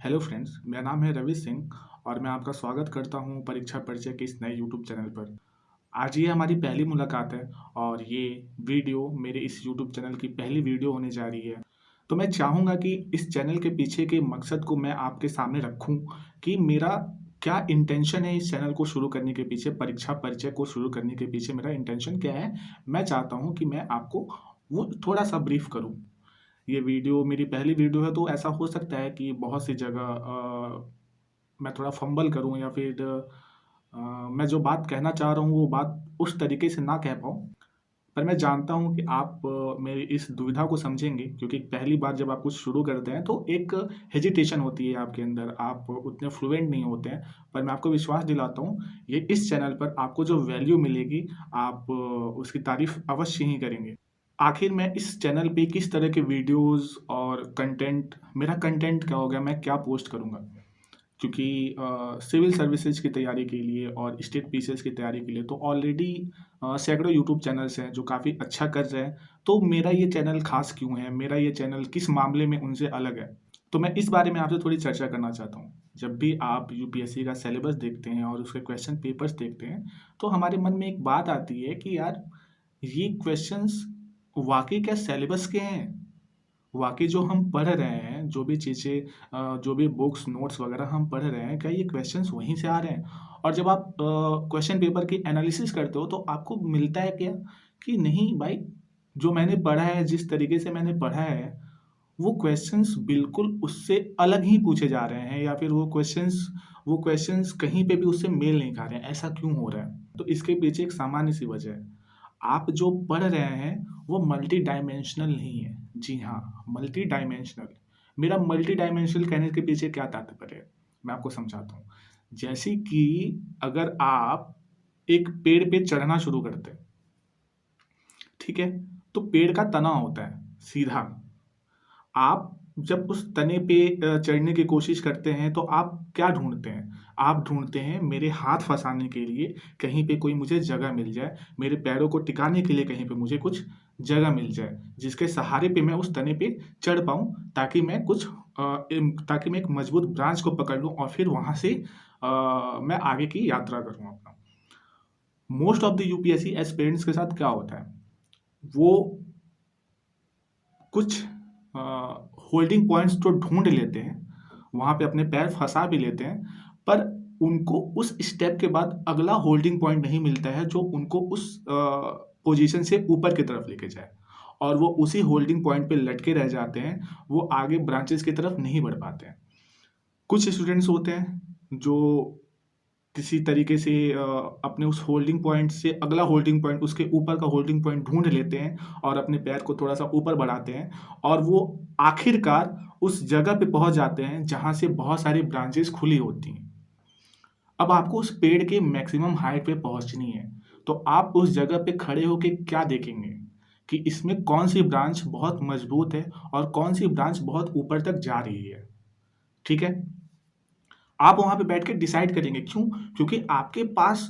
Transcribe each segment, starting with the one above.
Hello friends, मेरा नाम है रवि सिंह और मैं आपका स्वागत करता हूं परीक्षा परिचय के इस नए यूट्यूब चैनल पर। आज ये हमारी पहली मुलाकात है और ये वीडियो मेरे इस यूट्यूब चैनल की पहली वीडियो होने जा रही है। तो मैं चाहूँगा कि इस चैनल के पीछे के मकसद को मैं आपके सामने रखूँ कि मेरा क्या इंटेंशन है इस चैनल को शुरू करने के पीछे, परीक्षा परिचय को शुरू करने के पीछे मेरा इंटेंशन क्या है? मैं चाहता हूँ कि मैं आपको वो थोड़ा-सा ब्रीफ करूँ। ये वीडियो मेरी पहली वीडियो है तो ऐसा हो सकता है कि बहुत सी जगह मैं थोड़ा फंबल करूँ या फिर मैं जो बात कहना चाह रहा हूँ वो बात उस तरीके से ना कह पाऊँ। पर मैं जानता हूँ कि आप मेरी इस दुविधा को समझेंगे क्योंकि पहली बार जब आप कुछ शुरू करते हैं तो एक हेजिटेशन होती है आपके अंदर, आप उतने फ्लुएंट नहीं होते हैं। पर मैं आपको विश्वास दिलाता हूँ, ये इस चैनल पर आपको जो वैल्यू मिलेगी आप उसकी तारीफ़ अवश्य ही करेंगे। आखिर मैं इस चैनल पे किस तरह के वीडियोज़ और कंटेंट मेरा कंटेंट क्या होगा, मैं क्या पोस्ट करूँगा? क्योंकि सिविल सर्विसेज की तैयारी के लिए और स्टेट पीसीएस की तैयारी के लिए तो ऑलरेडी सैकड़ों यूट्यूब चैनल्स हैं जो काफ़ी अच्छा कर रहे हैं। तो मेरा ये चैनल ख़ास क्यों है? मेरा ये चैनल किस मामले में उनसे अलग है? तो मैं इस बारे में आपसे थोड़ी चर्चा करना चाहता हूँ। जब भी आप यूपीएससी का सिलेबस देखते हैं और उसके क्वेश्चन पेपर्स देखते हैं, तो हमारे मन में एक बात आती है कि यार ये क्वेश्चंस वाक़ई क्या सिलेबस के हैं? वाक़ई जो हम पढ़ रहे हैं, जो भी चीज़ें जो भी बुक्स, नोट्स वग़ैरह हम पढ़ रहे हैं, क्या ये क्वेश्चंस वहीं से आ रहे हैं? और जब आप क्वेश्चन पेपर की एनालिसिस करते हो, तो आपको मिलता है क्या कि नहीं भाई, जो मैंने पढ़ा है, जिस तरीके से मैंने पढ़ा है, वो क्वेश्चंस बिल्कुल उससे अलग ही पूछे जा रहे हैं या फिर वो क्वेश्चंस कहीं पे भी उससे मेल नहीं खा रहे हैं। ऐसा क्यों हो रहा है? तो इसके पीछे एक सामान्य-सी वजह है। आप जो पढ़ रहे हैं, वो मल्टी डायमेंशनल नहीं है। जी हाँ, मल्टी डायमेंशनल। मेरा मल्टी डायमेंशनल कहने के पीछे क्या तात्पर्य है? मैं आपको समझाता हूँ। जैसे कि अगर आप एक पेड़ पे चढ़ना शुरू करते हैं, ठीक है? तो पेड़ का तना होता है, सीधा। आप जब उस तने पे चढ़ने की कोशिश करते हैं, तो आप क्या ढूँढते हैं? आप ढूँढते हैं मेरे हाथ फँसाने के लिए कहीं पे कोई मुझे जगह मिल जाए, मेरे पैरों को टिकाने के लिए कहीं पे मुझे कुछ जगह मिल जाए, जिसके सहारे पे मैं उस तने पे चढ़ पाऊँ ताकि ताकि मैं एक मजबूत ब्रांच को पकड़ लूँ और फिर वहाँ से मैं आगे की यात्रा करूँ अपना। Most of the UPSC aspirants के साथ क्या होता है? वो कुछ अ, होल्डिंग पॉइंट्स तो ढूँढ लेते हैं, वहाँ पे अपने पैर फँसा भी लेते हैं, पर उनको उस स्टेप के बाद अगला होल्डिंग पॉइंट नहीं मिलता है जो उनको उस पोज़ीशन से ऊपर की तरफ लेके जाए और वो उसी होल्डिंग पॉइंट पे लटके रह जाते हैं, वो आगे ब्रांचेज़ की तरफ नहीं बढ़ पाते हैं। कुछ स्टूडेंट्स होते हैं जो किसी तरीके से अपने उस होल्डिंग पॉइंट से अगला होल्डिंग पॉइंट उसके ऊपर का होल्डिंग पॉइंट ढूँढ लेते हैं और अपने पैर को थोड़ा-सा ऊपर बढ़ाते हैं और वो आखिरकार उस जगह पे पहुँच जाते हैं जहाँ से बहुत सारी ब्रांचेज़ खुली होती हैं। अब आपको उस पेड़ के मैक्सिमम हाइट पे पहुँचनी है, तो आप उस जगह पे खड़े होके क्या देखेंगे कि इसमें कौन-सी ब्रांच बहुत मज़बूत है और कौन-सी ब्रांच बहुत ऊपर तक जा रही है, ठीक है? आप वहाँ पे बैठ के डिसाइड करेंगे, क्यों? क्योंकि आपके पास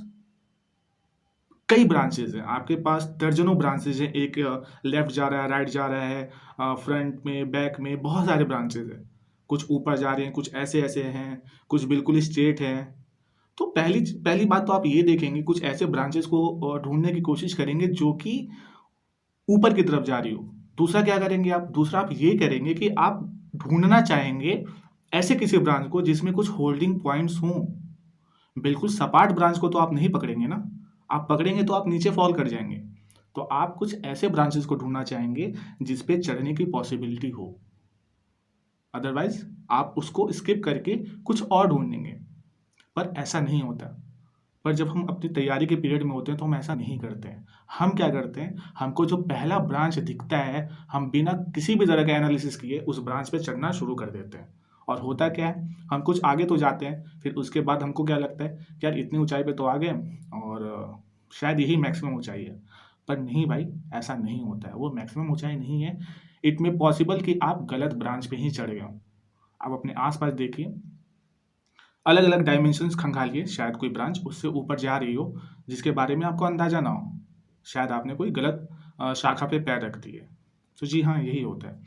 कई ब्रांचेज़ हैं, आपके पास दर्जनों ब्रांचेज़ हैं, एक लेफ्ट जा रहा है, राइट जा रहा है, फ्रंट में, बैक में, बहुत सारे ब्रांचेज़ हैं। कुछ ऊपर जा रहे हैं, कुछ ऐसे-ऐसे हैं, कुछ बिल्कुल स्ट्रेट हैं। तो पहली बात तो आप ये देखेंगे, कुछ ऐसे ब्रांचेज़ को ढूँढने की कोशिश करेंगे जो कि ऊपर की तरफ जा रही हो। दूसरा क्या करेंगे आप? दूसरा आप ये करेंगे कि आप ढूँढना चाहेंगे ऐसे किसी ब्रांच को जिसमें कुछ होल्डिंग पॉइंट्स हों। बिल्कुल सपाट ब्रांच को तो आप नहीं पकड़ेंगे ना, आप पकड़ेंगे तो आप नीचे फ़ॉल कर जाएँगे। तो आप कुछ ऐसे ब्रांचेज़ को ढूँढना चाहेंगे जिस पे चढ़ने की पॉसिबिलिटी हो। अदरवाइज़ आप उसको स्किप करके कुछ और ढूँढेंगे, पर ऐसा नहीं होता। पर जब हम अपनी तैयारी के पीरियड में होते हैं तो हम ऐसा नहीं करते हैं। हम क्या करते हैं, हमको जो पहला ब्रांच दिखता है, हम बिना किसी भी तरह का एनालिसिस किए उस ब्रांच पे चढ़ना शुरू कर देते हैं। और होता क्या है, हम कुछ आगे तो जाते हैं, फिर उसके बाद हमको क्या लगता है कि यार इतनी ऊँचाई पे तो आ गए और शायद यही मैक्सिमम ऊँचाई है। पर नहीं भाई, ऐसा नहीं होता है, वो मैक्सिमम ऊँचाई नहीं है। इट मे पॉसिबल कि आप गलत ब्रांच पे ही चढ़ गए हों। आप अपने आस-पास देखिए, अलग-अलग डायमेंशंस खंगालिए, शायद कोई ब्रांच उससे ऊपर जा रही हो, जिसके बारे में आपको अंदाज़ा ना हो। शायद आपने कोई गलत शाखा पे पैर रख दिए। तो जी हाँ, यही होता है।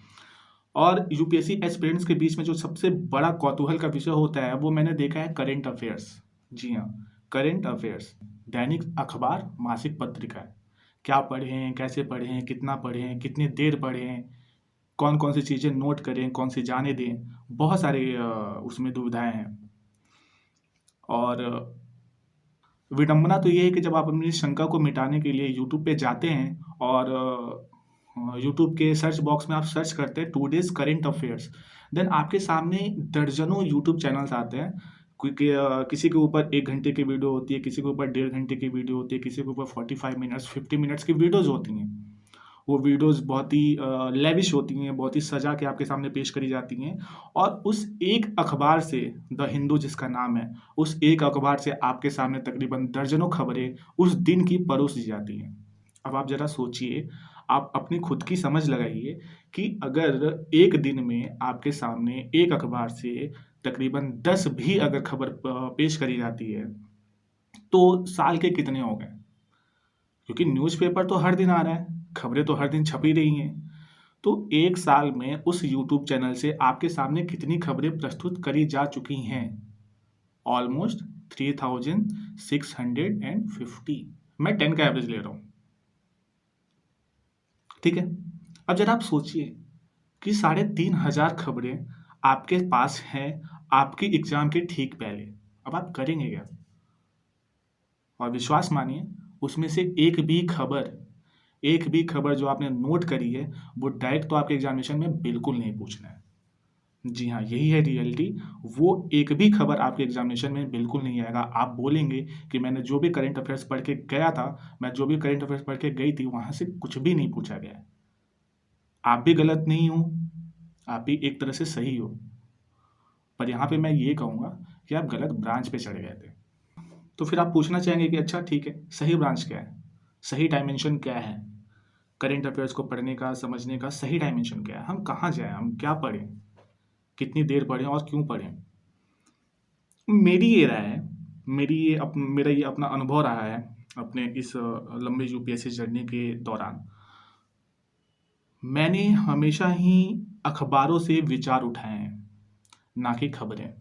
और यूपीएससी एस्पिरेंट्स के बीच में जो सबसे बड़ा कौतूहल का विषय होता है वो मैंने देखा है करंट अफेयर्स। जी हाँ, करंट अफेयर्स, दैनिक अखबार, मासिक पत्रिका। क्या पढ़ें, कैसे पढ़ें, कितना पढ़ें, कितनी देर पढ़ें, कौन-कौन सी चीज़ें नोट करें, कौन सी जाने दें, बहुत सारे उसमें दुविधाएँ हैं। और विडंबना तो ये है कि जब आप अपनी शंका को मिटाने के लिए यूट्यूब पे जाते हैं और यूट्यूब के सर्च बॉक्स में आप सर्च करते हैं 2 डेज़ करंट अफेयर्स, देन आपके सामने दर्जनों यूट्यूब चैनल्स आते हैं। क्योंकि किसी के ऊपर 1 घंटे की वीडियो होती है, किसी के ऊपर 1.5 घंटे की वीडियो होती है, किसी के ऊपर 45 मिनट्स, 50 मिनट्स की वीडियोज़ होती हैं। वो वीडियोज़ बहुत ही लेविश होती हैं, बहुत ही सजा के आपके सामने पेश करी जाती हैं और उस एक अखबार से, द हिंदू जिसका नाम है, उस एक अखबार से आपके सामने तकरीबन दर्जनों खबरें उस दिन की परोस दी जाती हैं। अब आप ज़रा सोचिए, आप अपनी खुद की समझ लगाइए कि अगर एक दिन में आपके सामने एक अखबार से तकरीबन 10 भी अगर खबर पेश करी जाती है, तो साल के कितने हो गए? क्योंकि न्यूज़पेपर तो हर दिन आ रहा है, खबरें तो हर दिन छप ही रही हैं। तो 1 साल में उस यूट्यूब चैनल से आपके सामने कितनी खबरें प्रस्तुत करी जा चुकी हैं? ऑलमोस्ट 3650। मैं 10 का एवरेज ले रहा हूँ। ठीक है? अब ज़रा आप सोचिए कि 3500 खबरें आपके पास हैं, आपके एग्ज़ाम के ठीक पहले। अब आप करेंगे क्या? और विश्वास मानिए, उसमें से एक भी खबर जो आपने नोट करी है, वो डायरेक्ट तो आपके एग्ज़ामिनेशन में बिल्कुल नहीं पूछना है। जी हाँ, यही है रियलिटी। वो एक भी खबर आपके एग्ज़ामिनेशन में बिल्कुल नहीं आएगा। आप बोलेंगे कि मैंने जो भी करंट अफ़ेयर्स पढ़ के गया था, मैं जो भी करंट अफ़ेयर्स पढ़ के गई थी, वहाँ से कुछ भी नहीं पूछा गया है। आप भी गलत नहीं हो, आप भी एक तरह से सही हो। पर यहाँ पे मैं ये कहूँगा कि आप गलत ब्रांच पे चढ़ गए थे। तो फिर आप पूछना चाहेंगे कि अच्छा ठीक है, सही ब्रांच क्या है? सही डायमेंशन क्या है? करंट अफ़ेयर्स को पढ़ने का, समझने का सही डायमेंशन क्या है? हम कहाँ जाएँ? हम क्या पढ़ें? कितनी देर पढ़ें और क्यों पढ़ें? मेरी ये राय है, मेरा ये अपना अनुभव रहा है अपने इस लंबे यूपीएससी जर्नी के दौरान। मैंने हमेशा ही अखबारों से विचार उठाए हैं, ना कि खबरें।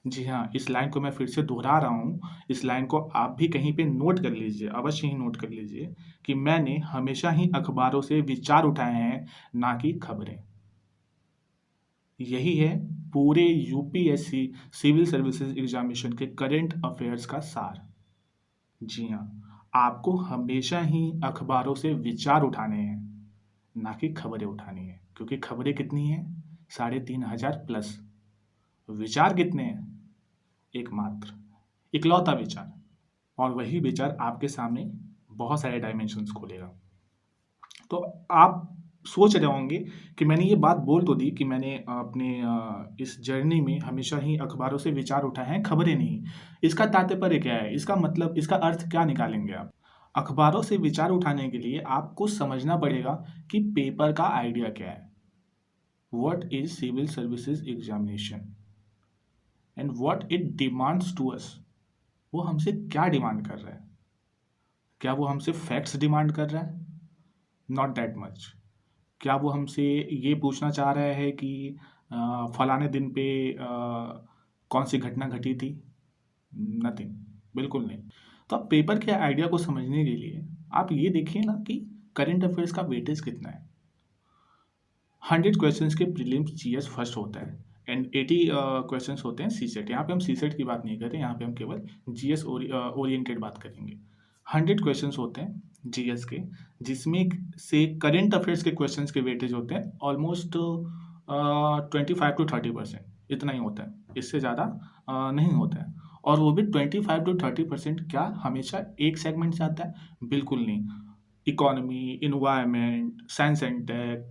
जी हाँ, इस लाइन को मैं फिर से दोहरा रहा हूँ, इस लाइन को आप भी कहीं पे नोट कर लीजिए, अवश्य ही नोट कर लीजिए कि मैंने हमेशा ही अखबारों से विचार उठाए हैं, ना कि खबरें। यही है पूरे यूपीएससी सिविल सर्विसेज एग्जामिनेशन के करंट अफेयर्स का सार। जी हाँ, आपको हमेशा ही अखबारों से विचार उठाने हैं, ना कि खबरें उठानी है। क्योंकि खबरें कितनी हैं? 3500 प्लस। विचार कितने हैं? एकमात्र, इकलौता विचार। और वही विचार आपके सामने बहुत सारे डायमेंशंस खोलेगा। तो आप सोच रहे होंगे कि मैंने ये बात बोल तो दी कि मैंने अपने इस जर्नी में हमेशा ही अखबारों से विचार उठाए हैं, खबरें नहीं। इसका तात्पर्य क्या है? इसका मतलब, इसका अर्थ क्या निकालेंगे आप? अखबारों से विचार उठाने के लिए आपको समझना पड़ेगा कि पेपर का आइडिया क्या है। What is civil services examination and what it demands to us. वो हमसे क्या डिमांड कर रहा है? क्या वो हमसे फैक्ट्स डिमांड कर रहा है? Not that much. क्या वो हमसे ये पूछना चाह रहा है कि फलाने दिन पे कौन सी घटना घटी थी? नथिंग, बिल्कुल नहीं। तो आप पेपर के आइडिया को समझने के लिए आप ये देखिए ना कि करंट अफेयर्स का वेटेज कितना है। 100 क्वेश्चंस के प्रीलिम्स जीएस फर्स्ट होता है एंड 80 क्वेश्चंस होते हैं सीसेट। यहाँ पे हम सीसेट की बात नहीं कर रहे, यहाँ पे हम केवल जीएस ओरिएंटेड बात करेंगे। 100 क्वेश्चंस होते हैं जीएस के, जिसमें से करंट अफेयर्स के क्वेश्चंस के वेटेज होते हैं ऑलमोस्ट 25 to 30%, इतना ही होता है, इससे ज़्यादा नहीं होता है। और वो भी 25 to 30% क्या हमेशा एक सेगमेंट से आता है? बिल्कुल नहीं। Economy, environment, science and tech,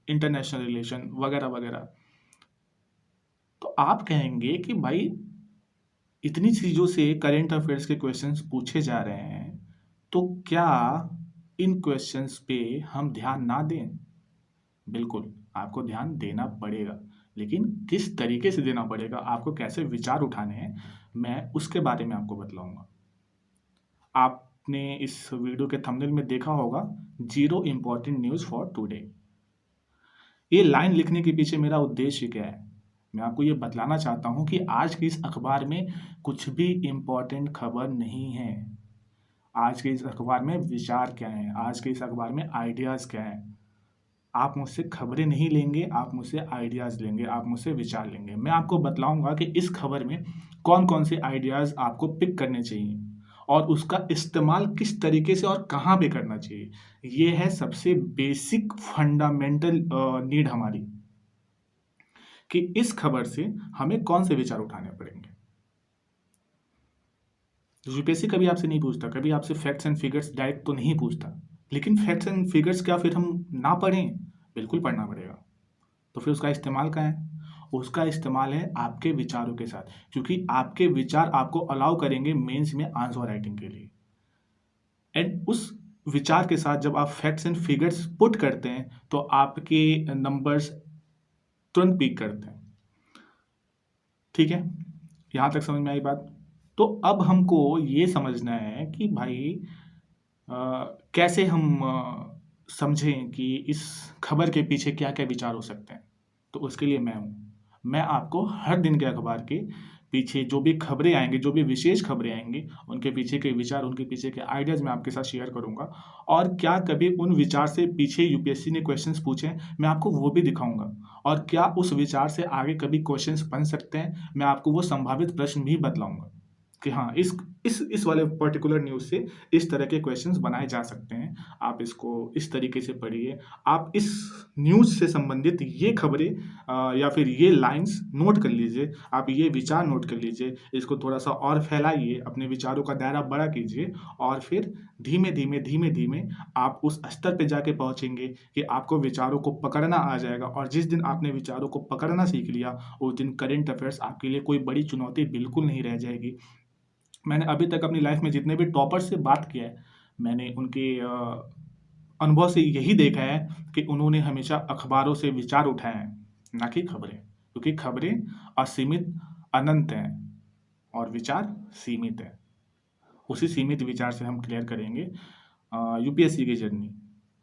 international relation वगैरह वगैरह। तो आप कहेंगे कि भाई इतनी चीज़ों से करंट अफेयर्स के क्वेश्चंस पूछे जा रहे हैं, तो क्या इन क्वेश्चंस पे हम ध्यान ना दें? बिल्कुल, आपको ध्यान देना पड़ेगा, लेकिन किस तरीके से देना पड़ेगा, आपको कैसे विचार उठाने हैं, मैं उसके बारे में आपको बतलाऊँगा। आपने इस वीडियो के थंबनेल में देखा होगा, 0 इम्पोर्टेंट न्यूज़ फॉर टुडे। ये लाइन लिखने के पीछे मेरा उद्देश्य क्या है? मैं आपको ये बतलाना चाहता हूँ कि आज के इस अखबार में कुछ भी इम्पोर्टेंट खबर नहीं है। आज के इस अखबार में विचार क्या हैं? आज के इस अखबार में आइडियाज़ क्या हैं? आप मुझसे खबरें नहीं लेंगे, आप मुझसे आइडियाज़ लेंगे, आप मुझसे विचार लेंगे। मैं आपको बतलाऊँगा कि इस खबर में कौन-कौन से आइडियाज़ आपको पिक करने चाहिए और उसका इस्तेमाल किस तरीके से और कहाँ पे करना चाहिए। ये है सबसे बेसिक फंडामेंटल नीड हमारी, कि इस खबर से हमें कौन से विचार उठाने पड़ेंगे। यूपीएससी कभी आपसे नहीं पूछता, कभी आपसे फैक्ट्स एंड फिगर्स डायरेक्ट तो नहीं पूछता, लेकिन फैक्ट्स एंड फिगर्स क्या फिर हम ना पढ़ें? बिल्कुल पढ़ना पड़ेगा। तो फिर उसका इस्तेमाल कहाँ है? उसका इस्तेमाल है आपके विचारों के साथ, क्योंकि आपके विचार आपको अलाउ करेंगे मेंस में आंसर राइटिंग के लिए। एंड उस विचार के साथ जब आप फैक्ट्स एंड फिगर्स पुट करते हैं, तो आपके नंबर्स तुरंत पीक करते हैं। ठीक है? यहाँ तक समझ में आई बात? तो अब हमको ये समझना है कि भाई कैसे हम समझें कि इस खबर के पीछे क्या-क्या विचार हो सकते हैं। तो उसके लिए मैं हूँ। मैं आपको हर दिन के अखबार के पीछे जो भी खबरें आएँगी, जो भी विशेष खबरें आएँगी, उनके पीछे के विचार, उनके पीछे के आइडियाज़ मैं आपके साथ शेयर करूँगा और क्या कभी उन विचार से पीछे यूपीएससी ने क्वेश्चंस पूछे हैं, मैं आपको वो भी दिखाऊँगा और क्या उस विचार से आगे कभी क्वेश्चंस बन सकते हैं, मैं आपको वो संभावित प्रश्न भी बतलाऊँगा कि हाँ, इस वाले पर्टिकुलर न्यूज़ से इस तरह के क्वेश्चंस बनाए जा सकते हैं। आप इसको इस तरीके से पढ़िए। आप इस न्यूज़ से संबंधित ये खबरें या फिर ये लाइन्स नोट कर लीजिए। आप ये विचार नोट कर लीजिए। इसको थोड़ा-सा और फैलाइए, अपने विचारों का दायरा बड़ा कीजिए और फिर धीमे-धीमे, धीमे-धीमे आप उस स्तर पे जाके पहुँचेंगे कि आपको विचारों को पकड़ना आ जाएगा और जिस दिन आपने विचारों को पकड़ना सीख लिया, उस दिन करंट अफ़ेयर्स आपके लिए कोई बड़ी चुनौती बिल्कुल नहीं रह जाएगी। मैंने अभी तक अपनी लाइफ में जितने भी टॉपर्स से बात किया है, मैंने उनके अनुभव से यही देखा है कि उन्होंने हमेशा अखबारों से विचार उठाए हैं, ना कि खबरें। क्योंकि खबरें असीमित अनंत हैं और विचार सीमित हैं। उसी सीमित विचार से हम क्लियर करेंगे यूपीएससी की जर्नी।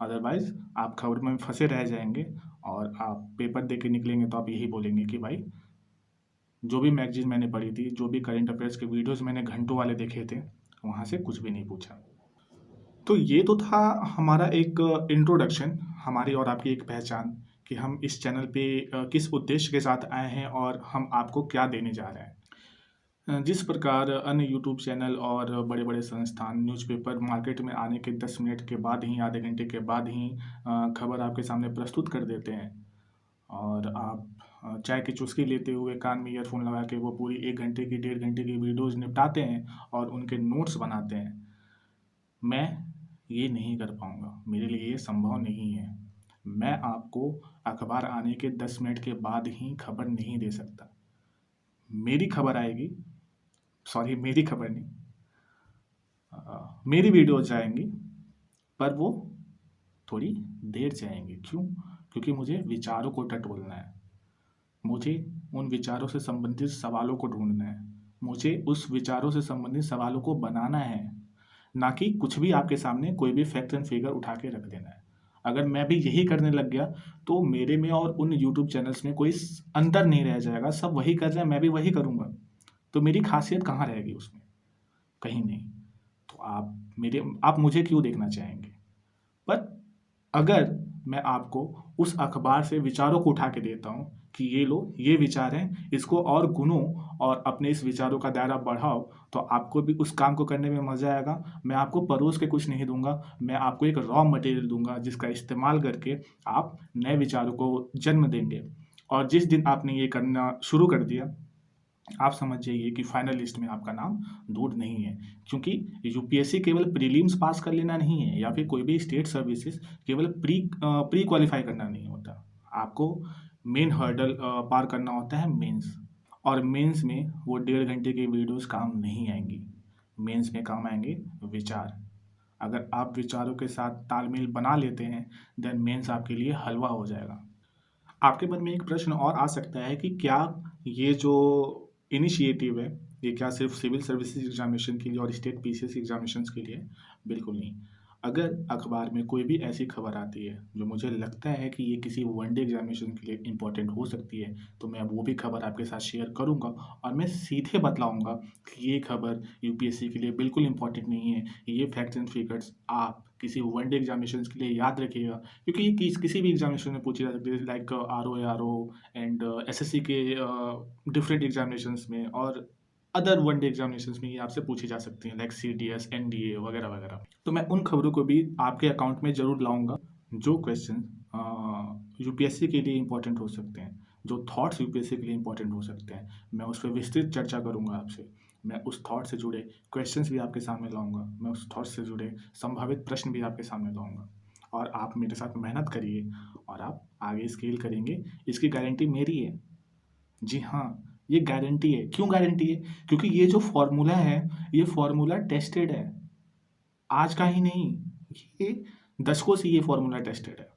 अदरवाइज़ आप खबर में फँसे रह जाएँगे और आप पेपर दे के निकलेंगे तो आप यही बोलेंगे कि भाई जो भी मैगज़ीन मैंने पढ़ी थी, जो भी करंट अफ़ेयर्स के वीडियोज़ मैंने घंटों वाले देखे थे, वहाँ से कुछ भी नहीं पूछा। तो ये तो था हमारा एक इंट्रोडक्शन, हमारी और आपकी एक पहचान कि हम इस चैनल पे किस उद्देश्य के साथ आए हैं और हम आपको क्या देने जा रहे हैं। जिस प्रकार अन्य यूट्यूब चैनल और बड़े-बड़े संस्थान न्यूज़पेपर मार्केट में आने के 10 मिनट के बाद ही, आधे घंटे के बाद ही खबर आपके सामने प्रस्तुत कर देते हैं और आप चाय की चुस्की लेते हुए कान में ईयरफ़ोन लगा के वो पूरी 1 घंटे की, 1.5 घंटे की वीडियोज़ निपटाते हैं और उनके नोट्स बनाते हैं। मैं ये नहीं कर पाऊँगा, मेरे लिए ये संभव नहीं है। मैं आपको अखबार आने के 10 मिनट के बाद ही खबर नहीं दे सकता। मेरी खबर आएगी, सॉरी मेरी खबर नहीं, मेरी वीडियोज़ आएँगी, पर वो थोड़ी देर से आएँगी। क्यों? क्योंकि मुझे विचारों को टटोलना है। मुझे उन विचारों से संबंधित सवालों को ढूँढना है। मुझे उस विचारों से संबंधित सवालों को बनाना है, ना कि कुछ भी आपके सामने कोई भी फैक्ट एंड फिगर उठा के रख देना है। अगर मैं भी यही करने लग गया, तो मेरे में और उन यूट्यूब चैनल्स में कोई अंतर नहीं रह जाएगा। सब वही कर रहे हैं, मैं भी वही करूँगा। तो मेरी खासियत कहाँ रहेगी उसमें? कहीं नहीं। तो आप मुझे क्यों देखना चाहेंगे? पर अगर मैं आपको उस अखबार से विचारों को उठा के देता हूँ कि ये लो, ये विचार हैं, इसको और गुनो और अपने इस विचारों का दायरा बढ़ाओ, तो आपको भी उस काम को करने में मज़ा आएगा। मैं आपको परोस के कुछ नहीं दूँगा, मैं आपको एक रॉ मटेरियल दूँगा जिसका इस्तेमाल करके आप नए विचारों को जन्म देंगे। और जिस दिन आपने ये करना शुरू कर दिया, आप समझ जाइए कि फाइनल लिस्ट में आपका नाम दूर नहीं है, क्योंकि यूपीएससी केवल प्रीलिम्स पास कर लेना नहीं है या फिर कोई भी स्टेट सर्विसेज केवल प्री क्वालिफाई करना नहीं होता। आपको मेन हर्डल पार करना होता है मेंस, और मेंस में वो 1.5 घंटे की वीडियोस काम नहीं आएंगी। मेंस में काम आएंगे विचार। अगर आप विचारों के साथ तालमेल बना लेते हैं, देन मेंस आपके लिए हलवा हो जाएगा। आपके मन में एक प्रश्न और आ सकता है कि क्या ये जो इनिशिएटिव है, ये क्या सिर्फ सिविल सर्विसेज एग्जामिनेशन के लिए और स्टेट पीसीएस एग्जामिनेशंस के लिए है? बिल्कुल नहीं। अगर अखबार में कोई भी ऐसी खबर आती है जो मुझे लगता है कि ये किसी वनडे एग्जामिनेशन के लिए इम्पोर्टेंट हो सकती है, तो मैं वो भी खबर आपके साथ शेयर करूँगा और मैं सीधे बतलाऊँगा कि ये खबर यूपीएससी के लिए बिल्कुल इम्पोर्टेंट नहीं है। ये फैक्ट्स एंड फिगर्स आप किसी वनडे एग्जामिनेशन के लिए याद रखिएगा, क्योंकि ये किसी भी एग्जामिनेशन में पूछी जा सकती है, लाइक आरओ एंड एसएससी के डिफरेंट एग्जामिनेशंस में और अदर वनडे एग्जामिनेशंस में ये आपसे पूछी जा सकती हैं, लाइक सीडीएस, एनडीए वगैरह वगैरह। तो मैं उन खबरों को भी आपके अकाउंट में ज़रूर लाऊँगा, जो क्वेश्चन यूपीएससी के लिए इम्पोर्टेंट हो सकते हैं, जो थॉट्स यूपीएससी के लिए इम्पोर्टेंट हो सकते हैं। मैं उस पे विस्तृत चर्चा करूँगा आपसे। मैं उस थॉट से जुड़े क्वेश्चंस भी आपके सामने लाऊँगा। मैं उस थॉट से जुड़े संभावित प्रश्न भी आपके सामने लाऊँगा और आप मेरे साथ मेहनत करिए और आप आगे स्केल करेंगे, इसकी गारंटी मेरी है। जी हाँ, ये गारंटी है। क्यों गारंटी है? क्योंकि ये जो फ़ॉर्मूला है, ये फ़ॉर्मूला टेस्टेड है। आज का ही नहीं, ये दशकों से ये फ़ॉर्मूला टेस्टेड है।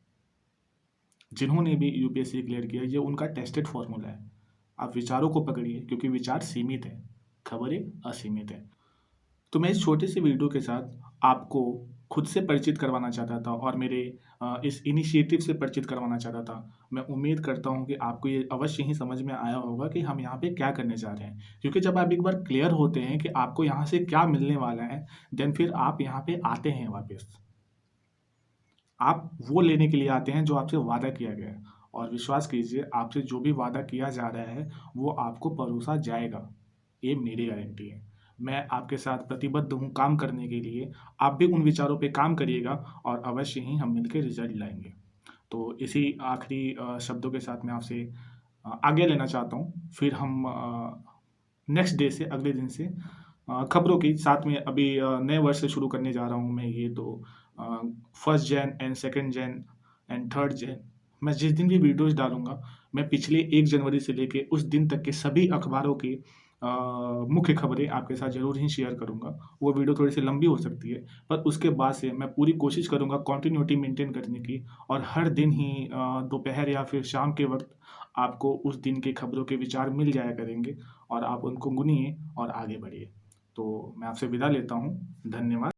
जिन्होंने भी यूपीएससी क्लियर किया, ये उनका टेस्टेड फ़ॉर्मूला है। आप विचारों को पकड़िए, क्योंकि विचार सीमित हैं, खबरें असीमित हैं। तो मैं इस छोटे से वीडियो के साथ आपको खुद से परिचित करवाना चाहता था और मेरे इस इनिशिएटिव से परिचित करवाना चाहता था। मैं उम्मीद करता हूँ कि आपको ये अवश्य ही समझ में आया होगा कि हम यहाँ पे क्या करने जा रहे हैं। क्योंकि जब आप एक बार क्लियर होते हैं कि आपको यहाँ से क्या मिलने वाला है, देन फिर आप यहाँ पे आते हैं वापस। आप वो लेने के लिए आते हैं जो आपसे वादा किया गया है और विश्वास कीजिए, आपसे जो भी वादा किया जा रहा है, वो आपको परोसा जाएगा। ये मेरी गारंटी है। मैं आपके साथ प्रतिबद्ध हूँ काम करने के लिए। आप भी उन विचारों पे काम करिएगा और अवश्य ही हम मिलके रिज़ल्ट लाएँगे। तो इसी आखिरी शब्दों के साथ मैं आपसे आज्ञा लेना चाहता हूँ। फिर हम नेक्स्ट डे से, अगले दिन से खबरों की साथ में अभी नए वर्ष से शुरू करने जा रहा हूँ मैं ये तो 1 जैन एंड 2 जैन एंड 3 जैन मैं जिस दिन भी वीडियोज़ डालूँगा, मैं पिछले 1 जनवरी से लेके उस दिन तक के सभी अखबारों की मुख्य खबरें आपके साथ ज़रूर ही शेयर करूँगा। वो वीडियो थोड़ी-सी लंबी हो सकती है, पर उसके बाद से मैं पूरी कोशिश करूँगा कंटिन्यूटी मेंटेन करने की और हर दिन ही दोपहर या फिर शाम के वक़्त आपको उस दिन की खबरों के विचार मिल जाया करेंगे और आप उनको गुनिए और आगे बढ़िए। तो मैं आपसे विदा लेता हूँ। धन्यवाद।